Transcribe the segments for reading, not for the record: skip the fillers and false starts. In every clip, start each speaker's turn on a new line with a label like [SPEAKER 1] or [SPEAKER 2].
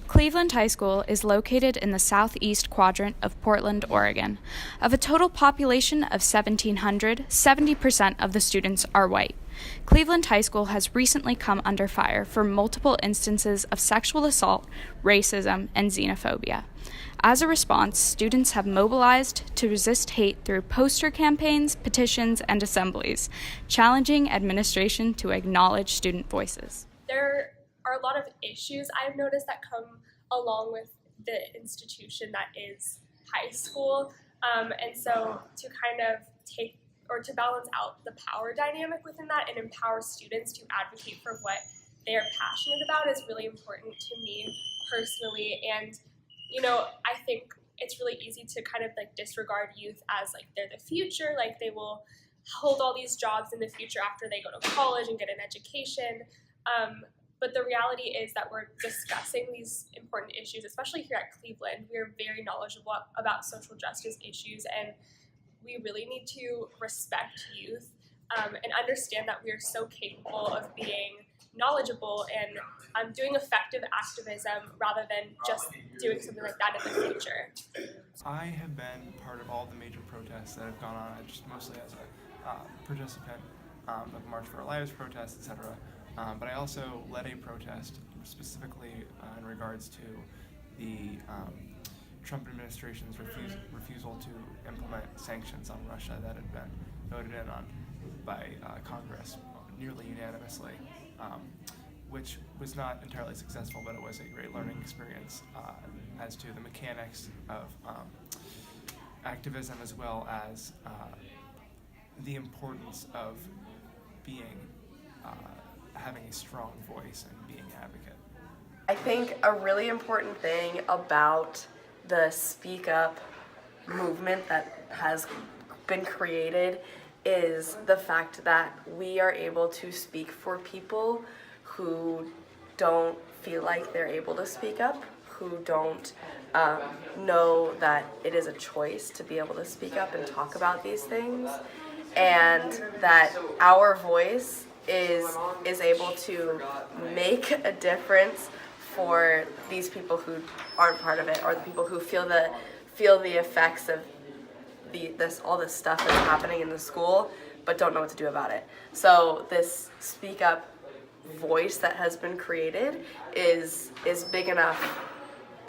[SPEAKER 1] Cleveland High School is located in the southeast quadrant of Portland, Oregon. Of a total population of 1,700, 70% of the students are white. Cleveland High School has recently come under fire for multiple instances of sexual assault, racism, and xenophobia. As a response, students have mobilized to resist hate through poster campaigns, petitions, and assemblies, challenging administration to acknowledge student voices.
[SPEAKER 2] There are a lot of issues I've noticed that come along with the institution that is high school, and so to kind of take or to balance out the power dynamic within that and empower students to advocate for what they are passionate about is really important to me personally. And I think it's really easy to kind of like disregard youth as like they're the future, like they will hold all these jobs in the future after they go to college and get an education. But the reality is that we're discussing these important issues, especially here at Cleveland. We are very knowledgeable about social justice issues, and we really need to respect youth and understand that we are so capable of being knowledgeable and doing effective activism rather than just doing something like that in the future.
[SPEAKER 3] I have been part of all the major protests that have gone on, just mostly as a participant of March for Our Lives protests, etc. But I also led a protest specifically in regards to the Trump administration's refusal to implement sanctions on Russia that had been voted in on by Congress nearly unanimously, which was not entirely successful, but it was a great learning experience as to the mechanics of activism, as well as the importance of having a strong voice and being an advocate.
[SPEAKER 4] I think a really important thing about the Speak Up movement that has been created is the fact that we are able to speak for people who don't feel like they're able to speak up, who don't know that it is a choice to be able to speak up and talk about these things, and that our voice is able to make a difference for these people who aren't part of it, or the people who feel the effects of all this stuff that's happening in the school but don't know what to do about it. So this Speak Up voice that has been created is big enough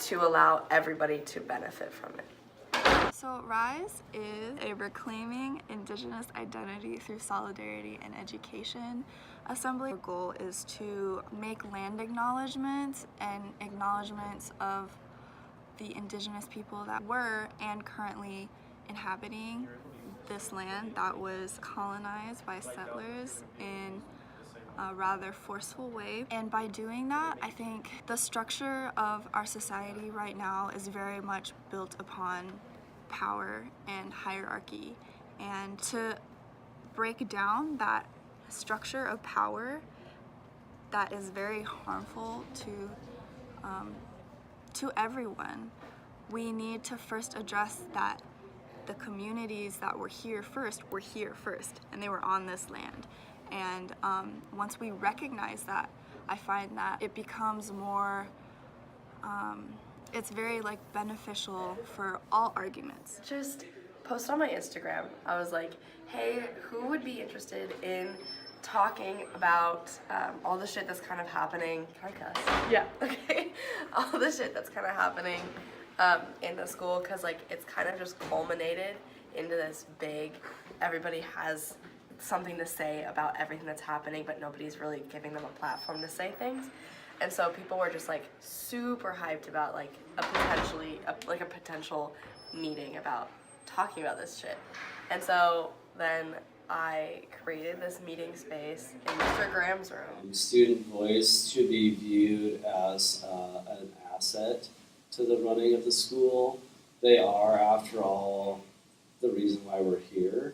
[SPEAKER 4] to allow everybody to benefit from it.
[SPEAKER 5] So RISE is a Reclaiming Indigenous Identity Through Solidarity and Education assembly. Our goal is to make land acknowledgements and acknowledgements of the indigenous people that were and currently inhabiting this land that was colonized by settlers in a rather forceful way. And by doing that, I think the structure of our society right now is very much built upon power and hierarchy, and to break down that structure of power that is very harmful to everyone, we need to first address that the communities that were here first, and they were on this land. And once we recognize that, I find that it becomes more it's very beneficial for all arguments.
[SPEAKER 4] Just post on my Instagram. I was like, hey, who would be interested in talking about all the shit that's kind of happening? Can I cuss? Yeah. Okay. All the shit that's kind of happening in the school, because it's kind of just culminated into this big, everybody has something to say about everything that's happening, but nobody's really giving them a platform to say things. And so people were just super hyped about a potential meeting about talking about this shit. And so then I created this meeting space in Mr. Graham's room.
[SPEAKER 6] Student voice should be viewed as an asset to the running of the school. They are, after all, the reason why we're here.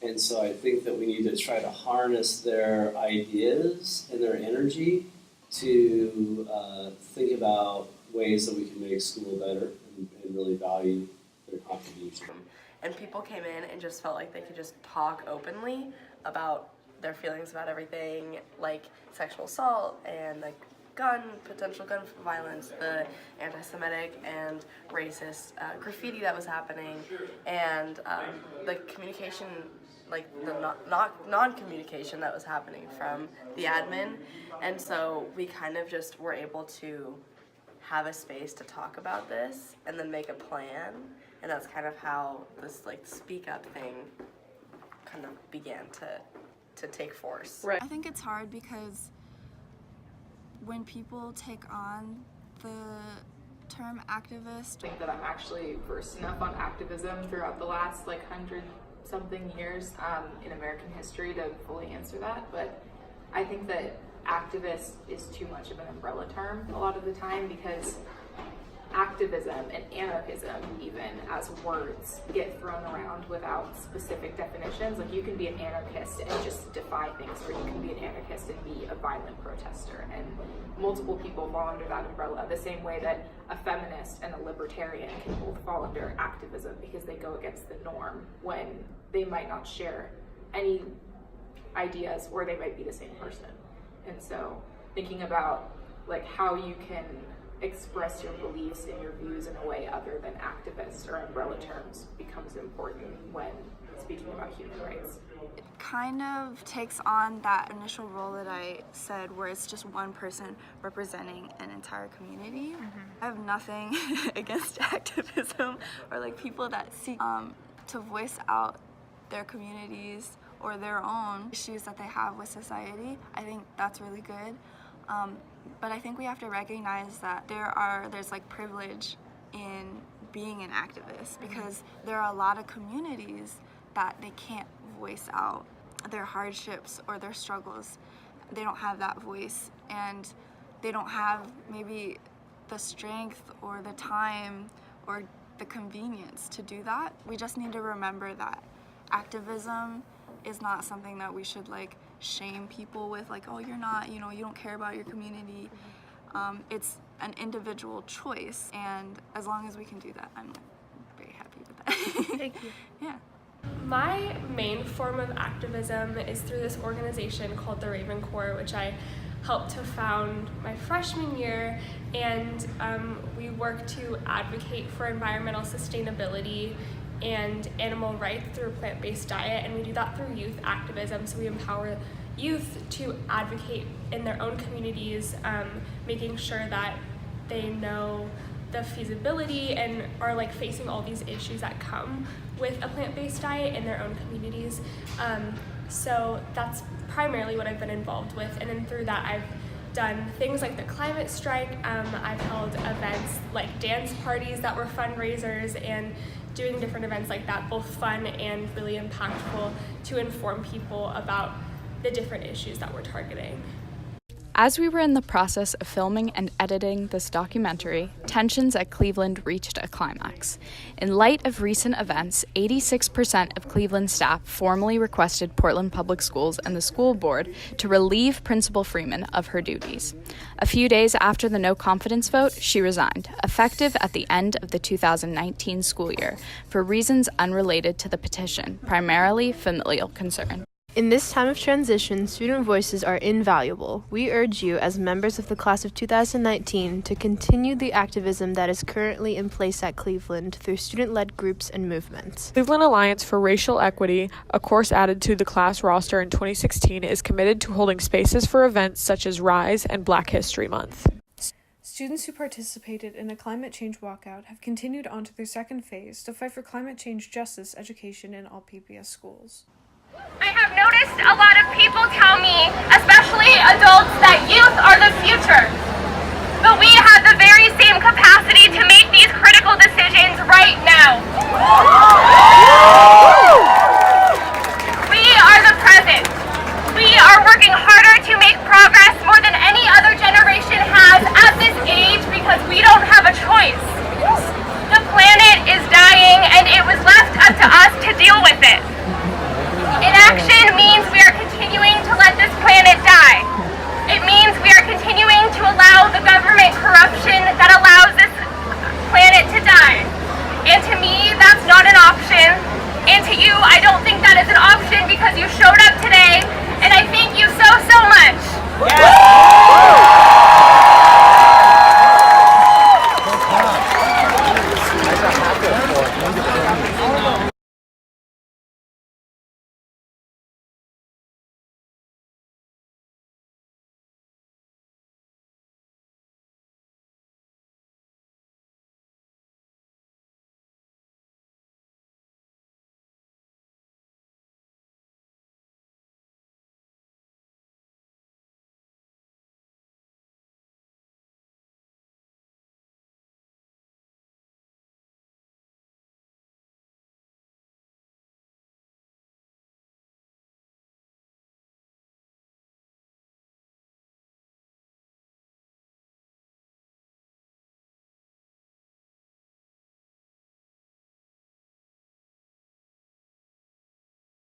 [SPEAKER 6] And so I think that we need to try to harness their ideas and their energy to think about ways that we can make school better and really value their contribution.
[SPEAKER 4] and people came in and just felt like they could just talk openly about their feelings about everything, like sexual assault and like potential gun violence, the anti-Semitic and racist graffiti that was happening, and the communication, like the non-communication that was happening from the admin. And so we kind of just were able to have a space to talk about this and then make a plan, and that's kind of how this like speak up thing kind of began to take force.
[SPEAKER 5] I think it's hard because when people take on the term activist,
[SPEAKER 7] I think that I'm actually versed enough on activism throughout the last like 100-something years in American history to fully answer that, but I think that activist is too much of an umbrella term a lot of the time, because activism and anarchism, even as words, get thrown around without specific definitions. Like, you can be an anarchist and just defy things, or you can be an anarchist and be a violent protester, and multiple people fall under that umbrella, the same way that a feminist and a libertarian can both fall under activism because they go against the norm when they might not share any ideas, or they might be the same person. And so thinking about like how you can express your beliefs and your views in a way other than activist or umbrella terms becomes important when speaking about human rights.
[SPEAKER 5] it kind of takes on that initial role that I said, where it's just one person representing an entire community. I have nothing against activism or like people that seek to voice out their communities or their own issues that they have with society. I think that's really good. But I think we have to recognize that there's like privilege in being an activist, because there are a lot of communities that they can't voice out their hardships or their struggles. They don't have that voice, and they don't have maybe the strength or the time or the convenience to do that. We just need to remember that activism is not something that we should like shame people with, like, oh, you're not, you don't care about your community. It's an individual choice, and as long as we can do that, I'm very happy with that.
[SPEAKER 2] Thank you.
[SPEAKER 5] Yeah.
[SPEAKER 2] My main form of activism is through this organization called the Raven Corps, which I helped to found my freshman year, and we work to advocate for environmental sustainability and animal rights through a plant-based diet, and we do that through youth activism. So we empower youth to advocate in their own communities, making sure that they know the feasibility and are like facing all these issues that come with a plant-based diet in their own communities. So that's primarily what I've been involved with, and then through that I've done things like the climate strike. I've held events like dance parties that were fundraisers, and doing different events like that, both fun and really impactful, to inform people about the different issues that we're targeting.
[SPEAKER 1] As we were in the process of filming and editing this documentary, tensions at Cleveland reached a climax. In light of recent events, 86% of Cleveland staff formally requested Portland Public Schools and the school board to relieve Principal Freeman of her duties. A few days after the no confidence vote, she resigned, effective at the end of the 2019 school year, for reasons unrelated to the petition, primarily familial concern.
[SPEAKER 8] In this time of transition, student voices are invaluable. We urge you, as members of the class of 2019, to continue the activism that is currently in place at Cleveland through student-led groups and movements.
[SPEAKER 9] Cleveland Alliance for Racial Equity, a course added to the class roster in 2016, is committed to holding spaces for events such as Rise and Black History Month.
[SPEAKER 10] Students who participated in a climate change walkout have continued on to their second phase to fight for climate change justice education in all PPS schools.
[SPEAKER 11] I have noticed a lot of people tell me, especially adults, that youth are the future. But we have the very same capacity to make these critical decisions right now. We are the present. We are working harder to make progress more than any other generation has at this age, because we don't have a choice. The planet is dying, and it was left up to us to deal with it. Inaction means we are continuing to let this planet die. It means we are continuing to allow the government corruption that allows this planet to die. And to me, that's not an option. generation because you showed up today, and I thank you so much.